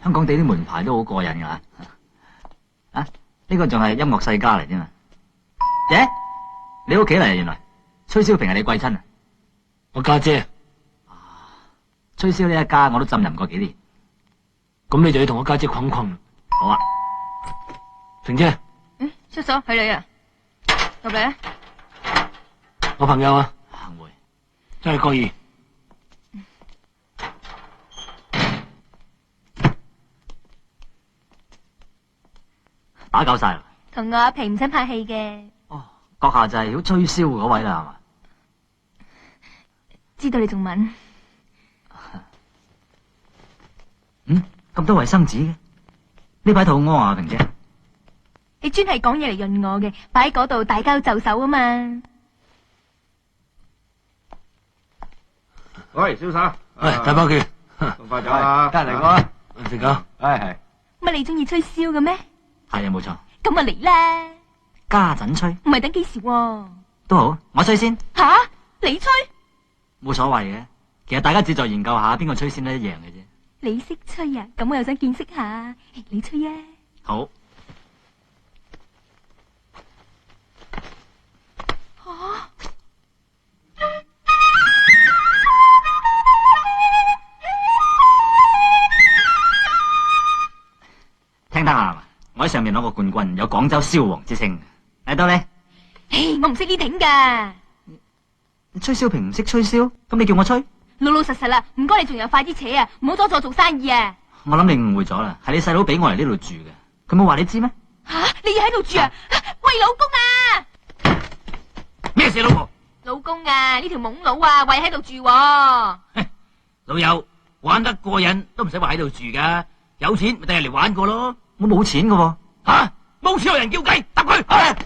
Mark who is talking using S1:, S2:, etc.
S1: 香港地啲門牌都好過癮噶啊！呢個仲係音樂世家嚟啫嘛？耶！你屋企嚟原來崔小平係你貴親啊？
S2: 我家姐。
S1: 崔燒呢一家我都浸淫過幾年，
S2: 咁你就要同我家姐捆捆啦。
S1: 好啊，
S2: 平姐。
S3: 叔嫂係你啊，入嚟啊！
S2: 我朋友啊，
S1: 行會
S2: 真係過意。
S1: 打攪晒啦。
S3: 同我阿平唔使拍戲嘅。
S1: 哦，閣下就係要吹簫嗰位啦，係嘛？
S3: 知道你仲問？
S1: 咁多衛生紙嘅，呢排肚屙啊，平姐。
S3: 你專係講嘢嚟潤我嘅，擺喺嗰度大家都就手啊嘛。
S4: 喂，蕭生，
S2: 大包佢，
S4: 送快走啊！
S1: 梗係嚟過啦，
S2: 食咗。
S4: 係。
S3: 乜你中意吹簫嘅咩？
S1: 係啊，冇錯。
S3: 咁啊嚟啦！
S1: 家陣吹
S3: 唔係等幾時喎？
S1: 都好，我吹先。
S3: 吓？你吹？
S1: 冇所謂嘅，其實大家只在研究下邊個吹先都一樣嘅啫。
S3: 你識吹啊？咁我又想見識下。你吹啊！
S1: 好。聽得下嘛？我喺上面攞過冠軍，有廣州簫王之稱。嚟到你。
S3: 我唔識呢挺噶。
S1: 你崔小平唔識吹簫，咁你叫我吹？
S3: 老老實實啦，唔該你仲有快啲扯啊，唔好阻住我做生意啊！
S1: 我諗你誤會咗啦，係你細佬俾我嚟呢度住嘅，佢冇話你知咩？
S3: 吓，你要喺度住啊？喂，老公啊！
S1: 咩事，老婆？
S3: 老公啊，呢條懵佬啊，喂喺度住喎。
S5: 老友玩得過癮都唔使話喺度住噶，有錢咪第日嚟玩過咯。
S1: 我冇錢㗎喎。
S5: 吓，冇錢有人叫雞，揼佢！